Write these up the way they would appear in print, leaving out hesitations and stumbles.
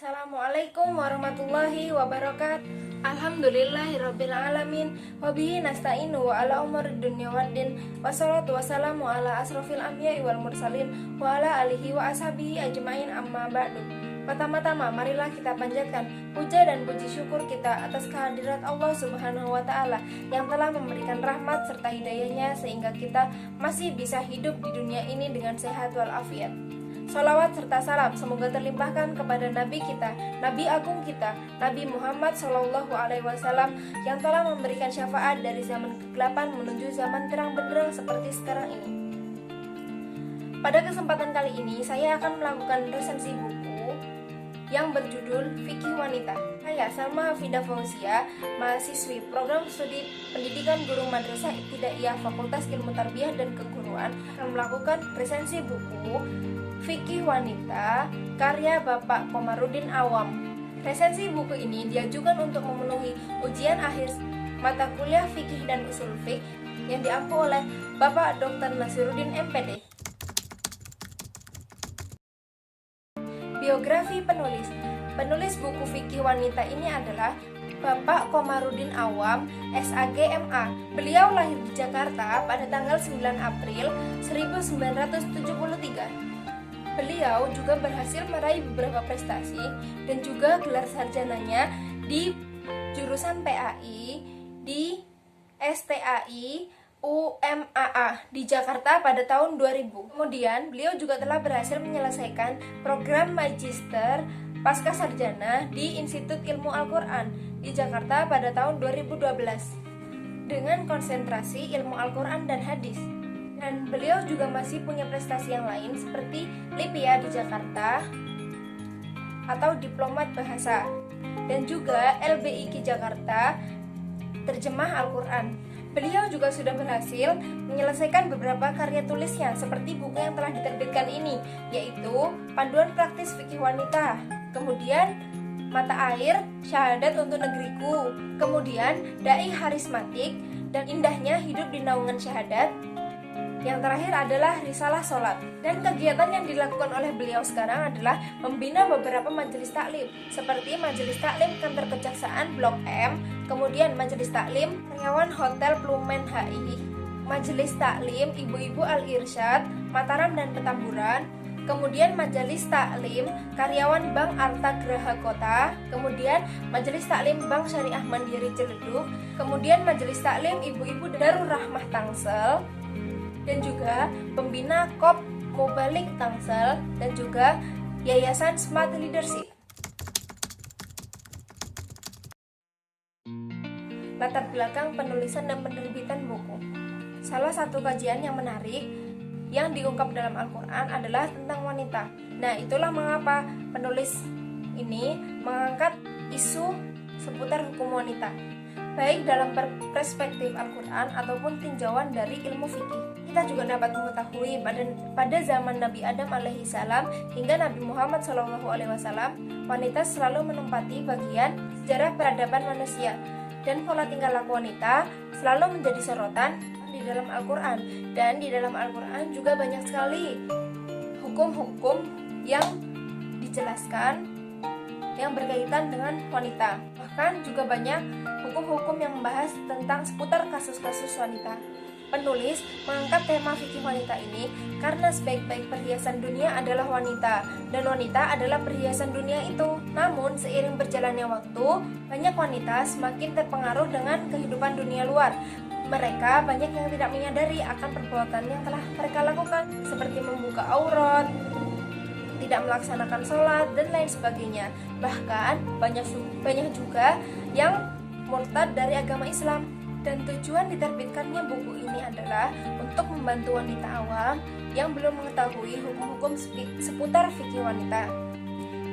Assalamualaikum warahmatullahi wabarakatuh. Alhamdulillahirrabbilalamin. Wabihi nasta'inu wa ala umuri dunya waddin. Wassalatu wassalamu ala asrofil anbiya'i wal mursalin wa ala alihi wa ashabihi ajma'in, amma ba'du. Pertama-tama marilah kita panjatkan puja dan puji syukur kita atas kehadirat Allah Subhanahu wa Ta'ala yang telah memberikan rahmat serta hidayahnya sehingga kita masih bisa hidup di dunia ini dengan sehat walafiat. Salawat serta salam semoga terlimpahkan kepada Nabi kita, Nabi agung kita, Nabi Muhammad SAW yang telah memberikan syafaat dari zaman kegelapan menuju zaman terang benderang seperti sekarang ini. Pada kesempatan kali ini saya akan melakukan resensi buku yang berjudul Fikih Wanita. Saya Salma Hafida Fauzia, mahasiswi program studi pendidikan guru madrasah ibtidaiyah Fakultas Ilmu Tarbiyah dan Keguruan, akan melakukan resensi buku Fikih Wanita karya Bapak Komarudin Awam. Resensi buku ini diajukan untuk memenuhi ujian akhir mata kuliah Fikih dan Usul Fiqh yang diampu oleh Bapak Dr. Nasiruddin MPD. Biografi penulis. Penulis buku Fikih Wanita ini adalah Bapak Komarudin Awam, SAG MA. Beliau lahir di Jakarta pada tanggal 9 April 1973. Beliau juga berhasil meraih beberapa prestasi dan juga gelar sarjananya di jurusan PAI, di STAI, UMAA di Jakarta pada tahun 2000. Kemudian beliau juga telah berhasil menyelesaikan program Magister Pasca Sarjana di Institut Ilmu Al-Quran di Jakarta pada tahun 2012 dengan konsentrasi ilmu Al-Quran dan hadis. Dan beliau juga masih punya prestasi yang lain seperti LIPIA di Jakarta atau Diplomat Bahasa dan juga LBIQ Jakarta Terjemah Al-Quran. Beliau juga sudah berhasil menyelesaikan beberapa karya tulisnya seperti buku yang telah diterbitkan ini, yaitu Panduan Praktis Fikih Wanita, kemudian Mata Air Syahadat untuk Negeriku, kemudian Dai Harismatik dan Indahnya Hidup di Naungan Syahadat. Yang terakhir adalah Risalah Sholat. Dan kegiatan yang dilakukan oleh beliau sekarang adalah membina beberapa majelis taklim seperti Majelis Taklim Kantor Kejaksaan Blok M, kemudian Majelis Taklim Karyawan Hotel Plumen HI, Majelis Taklim Ibu-Ibu Al-Irsyad Mataram dan Petamburan, kemudian Majelis Taklim Karyawan Bank Arta Graha Kota, kemudian Majelis Taklim Bank Syariah Mandiri Ciledug, kemudian Majelis Taklim Ibu-Ibu Darul Rahmah Tangsel, dan juga pembina KOP Mubalik Tangsel, dan juga Yayasan Smart Leadership. Latar belakang penulisan dan penerbitan buku. Salah satu kajian yang menarik yang diungkap dalam Al-Quran adalah tentang wanita. Nah, itulah mengapa penulis ini mengangkat isu seputar hukum wanita, baik dalam perspektif Al-Quran ataupun tinjauan dari ilmu fikih. Kita juga dapat mengetahui pada zaman Nabi Adam alaihissalam hingga Nabi Muhammad SAW, wanita selalu menempati bagian sejarah peradaban manusia, dan pola tingkah laku wanita selalu menjadi sorotan di dalam Al-Quran. Dan di dalam Al-Quran juga banyak sekali hukum-hukum yang dijelaskan yang berkaitan dengan wanita. Bahkan juga banyak hukum-hukum yang membahas tentang seputar kasus-kasus wanita. Penulis mengangkat tema fikih wanita ini karena sebaik-baik perhiasan dunia adalah wanita, dan wanita adalah perhiasan dunia itu. Namun seiring berjalannya waktu, banyak wanita semakin terpengaruh dengan kehidupan dunia luar. Mereka banyak yang tidak menyadari akan perbuatan yang telah mereka lakukan, seperti membuka aurat, tidak melaksanakan sholat, dan lain sebagainya. Bahkan banyak juga yang murtad dari agama Islam. Dan tujuan diterbitkannya buku ini adalah untuk membantu wanita awam yang belum mengetahui hukum-hukum seputar fikih wanita,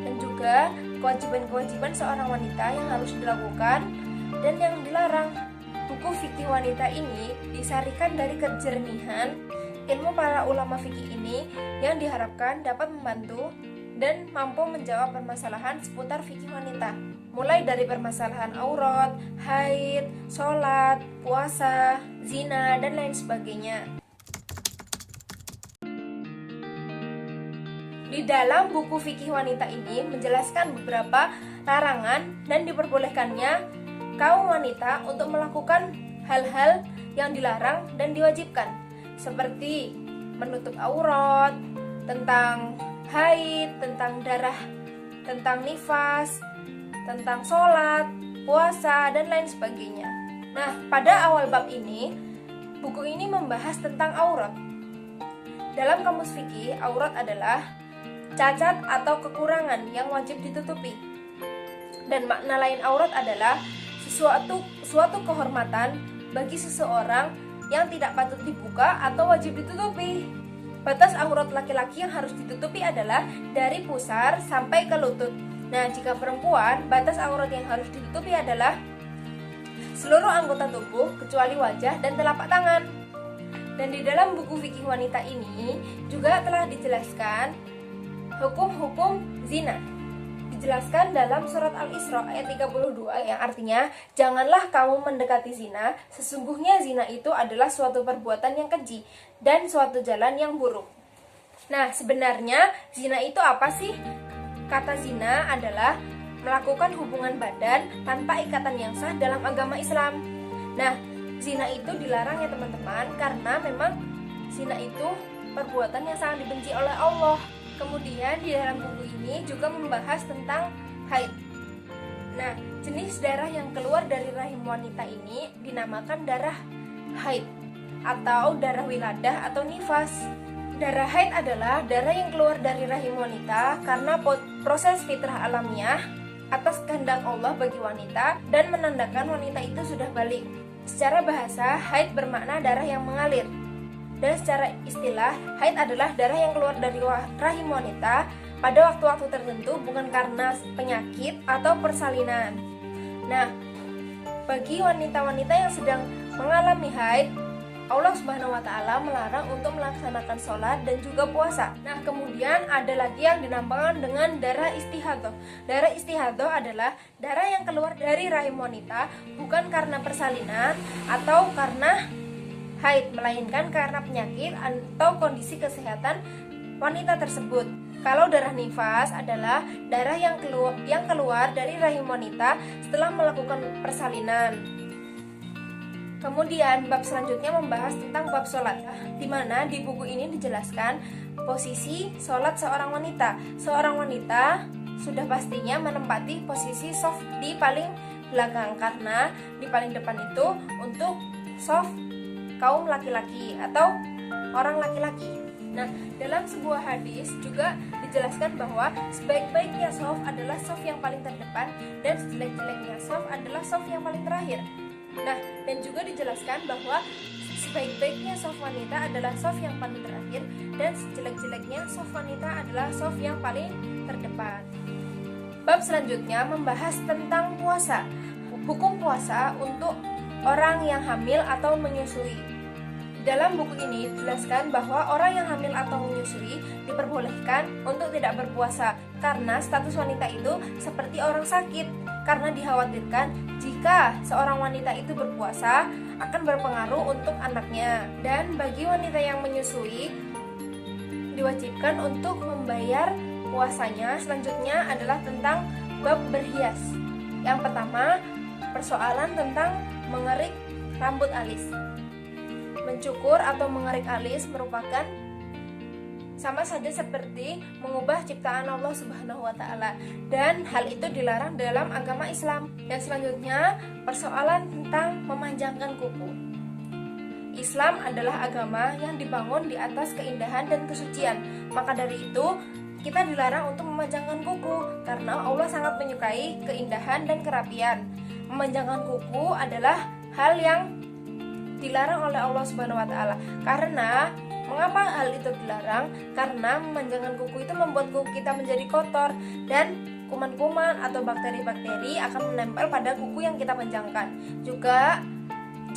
dan juga kewajiban-kewajiban seorang wanita yang harus dilakukan dan yang dilarang. Buku fikih wanita ini disarikan dari kejernihan ilmu para ulama fikih ini yang diharapkan dapat membantu dan mampu menjawab permasalahan seputar fikih wanita, mulai dari permasalahan aurat, haid, sholat, puasa, zina, dan lain sebagainya. Di dalam buku fikih wanita ini menjelaskan beberapa larangan dan diperbolehkannya kaum wanita untuk melakukan hal-hal yang dilarang dan diwajibkan, seperti menutup aurat, tentang haid, tentang darah, tentang nifas, tentang sholat, puasa, dan lain sebagainya. Nah, pada awal bab ini, buku ini membahas tentang aurat. Dalam kamus fikih, aurat adalah cacat atau kekurangan yang wajib ditutupi. Dan makna lain aurat adalah suatu kehormatan bagi seseorang yang tidak patut dibuka atau wajib ditutupi. Batas aurat laki-laki yang harus ditutupi adalah dari pusar sampai ke lutut. Nah, jika perempuan, batas aurat yang harus ditutupi adalah seluruh anggota tubuh kecuali wajah dan telapak tangan. Dan di dalam buku fikih wanita ini juga telah dijelaskan hukum-hukum zina. Dijelaskan dalam surat Al-Isra ayat 32 yang artinya, janganlah kamu mendekati zina, sesungguhnya zina itu adalah suatu perbuatan yang keji dan suatu jalan yang buruk. Nah, sebenarnya zina itu apa sih? Kata zina adalah melakukan hubungan badan tanpa ikatan yang sah dalam agama Islam. Nah, zina itu dilarang ya teman-teman, karena memang zina itu perbuatan yang sangat dibenci oleh Allah. Kemudian di dalam buku ini juga membahas tentang haid. Nah, jenis darah yang keluar dari rahim wanita ini dinamakan darah haid atau darah wiladah atau nifas. Darah haid adalah darah yang keluar dari rahim wanita karena proses fitrah alamiah atas kehendak Allah bagi wanita dan menandakan wanita itu sudah balik. Secara bahasa, haid bermakna darah yang mengalir. Dan secara istilah, haid adalah darah yang keluar dari rahim wanita pada waktu-waktu tertentu, bukan karena penyakit atau persalinan. Nah, bagi wanita-wanita yang sedang mengalami haid, Allah Subhanahu wa Ta'ala melarang untuk melaksanakan sholat dan juga puasa. Nah, kemudian ada lagi yang dinamakan dengan darah istihadah. Darah istihadah adalah darah yang keluar dari rahim wanita bukan karena persalinan atau karena haid, melainkan karena penyakit atau kondisi kesehatan wanita tersebut. Kalau darah nifas adalah darah yang keluar dari rahim wanita setelah melakukan persalinan. Kemudian bab selanjutnya membahas tentang bab sholat, di mana di buku ini dijelaskan posisi sholat seorang wanita. Seorang wanita sudah pastinya menempati posisi shaf di paling belakang, karena di paling depan itu untuk shaf kaum laki-laki atau orang laki-laki. Nah, dalam sebuah hadis juga dijelaskan bahwa sebaik-baiknya shaf adalah shaf yang paling terdepan dan sejelek-jeleknya shaf adalah shaf yang paling terakhir. Nah, dan juga dijelaskan bahwa sebaik-baiknya shaf wanita adalah shaf yang paling terakhir dan sejelek-jeleknya shaf wanita adalah shaf yang paling terdepan. Bab selanjutnya membahas tentang puasa. Hukum puasa untuk orang yang hamil atau menyusui. Dalam buku ini dijelaskan bahwa orang yang hamil atau menyusui diperbolehkan untuk tidak berpuasa karena status wanita itu seperti orang sakit, karena dikhawatirkan jika seorang wanita itu berpuasa akan berpengaruh untuk anaknya. Dan bagi wanita yang menyusui diwajibkan untuk membayar puasanya. Selanjutnya adalah tentang bab berhias. Yang pertama, persoalan tentang mengerik rambut alis. Mencukur atau mengerik alis merupakan sama saja seperti mengubah ciptaan Allah Subhanahu wa Ta'ala, dan hal itu dilarang dalam agama Islam. Yang selanjutnya, persoalan tentang memanjangkan kuku. Islam adalah agama yang dibangun di atas keindahan dan kesucian. Maka dari itu, kita dilarang untuk memanjangkan kuku karena Allah sangat menyukai keindahan dan kerapian. Memanjangkan kuku adalah hal yang dilarang oleh Allah Subhanahu wa Ta'ala. Karena mengapa hal itu dilarang? Karena memanjangkan kuku itu membuat kuku kita menjadi kotor dan kuman-kuman atau bakteri-bakteri akan menempel pada kuku yang kita panjangkan. Juga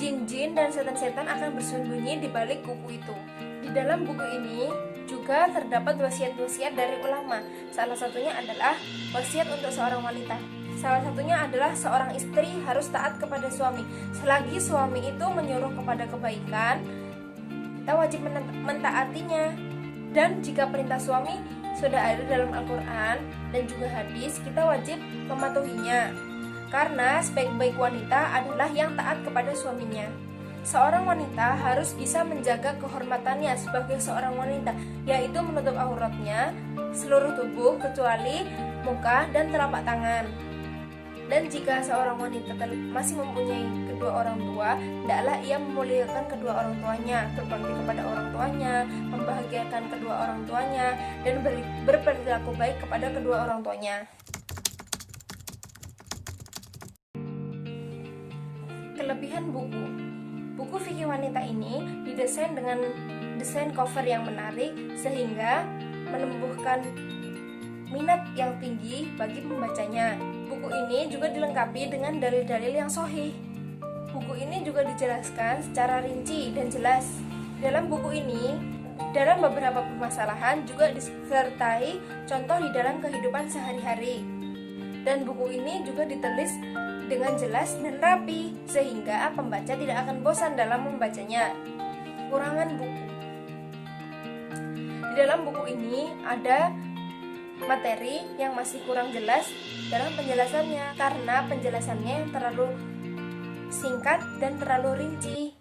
jin-jin dan setan-setan akan bersembunyi di balik kuku itu. Di dalam buku ini juga terdapat wasiat-wasiat dari ulama. Salah satunya adalah wasiat untuk seorang wanita. Salah satunya adalah seorang istri harus taat kepada suami. Selagi suami itu menyuruh kepada kebaikan, kita wajib mentaatinya. Dan jika perintah suami sudah ada dalam Al-Quran dan juga hadis, kita wajib mematuhinya. Karena sebaik-baik wanita adalah yang taat kepada suaminya. Seorang wanita harus bisa menjaga kehormatannya sebagai seorang wanita, yaitu menutup auratnya seluruh tubuh kecuali muka dan telapak tangan. Dan jika seorang wanita masih mempunyai kedua orang tua, hendaklah ia memuliakan kedua orang tuanya, berbakti kepada orang tuanya, membahagiakan kedua orang tuanya, dan berperilaku baik kepada kedua orang tuanya. Kelebihan buku. Buku fikih wanita ini didesain dengan desain cover yang menarik sehingga menumbuhkan minat yang tinggi bagi pembacanya. Buku ini juga dilengkapi dengan dalil-dalil yang sahih. Buku ini juga dijelaskan secara rinci dan jelas. Dalam buku ini, dalam beberapa permasalahan juga disertai contoh di dalam kehidupan sehari-hari. Dan buku ini juga ditulis dengan jelas dan rapi, sehingga pembaca tidak akan bosan dalam membacanya. Kekurangan buku. Di dalam buku ini ada materi yang masih kurang jelas dalam penjelasannya, karena penjelasannya yang terlalu singkat dan terlalu rinci.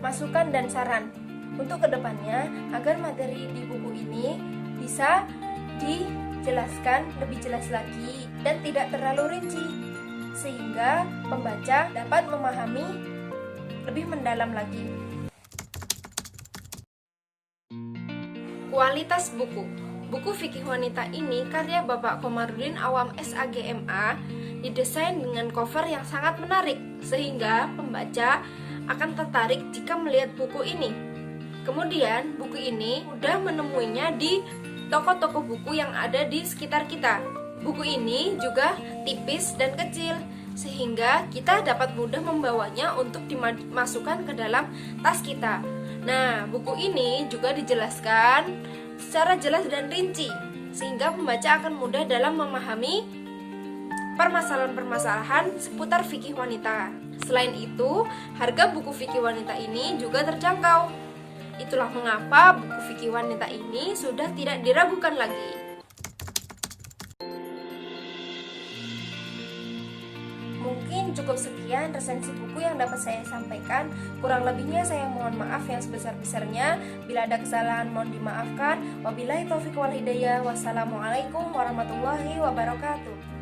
Masukan dan saran untuk kedepannya agar materi di buku ini bisa dijelaskan lebih jelas lagi dan tidak terlalu rinci, sehingga pembaca dapat memahami lebih mendalam lagi. Kualitas buku. Buku fikih wanita ini karya Bapak Komarudin Awam SAGMA didesain dengan cover yang sangat menarik sehingga pembaca akan tertarik jika melihat buku ini. Kemudian buku ini mudah menemuinya di toko-toko buku yang ada di sekitar kita. Buku ini juga tipis dan kecil sehingga kita dapat mudah membawanya untuk dimasukkan ke dalam tas kita. Nah, buku ini juga dijelaskan secara jelas dan rinci, sehingga pembaca akan mudah dalam memahami permasalahan-permasalahan seputar fikih wanita. Selain itu, harga buku fikih wanita ini juga terjangkau. Itulah mengapa buku fikih wanita ini sudah tidak diragukan lagi. Mungkin cukup sekian resensi buku yang dapat saya sampaikan. Kurang lebihnya saya mohon maaf yang sebesar-besarnya. Bila ada kesalahan mohon dimaafkan. Wabillahi taufiq wal hidayah. Wassalamualaikum warahmatullahi wabarakatuh.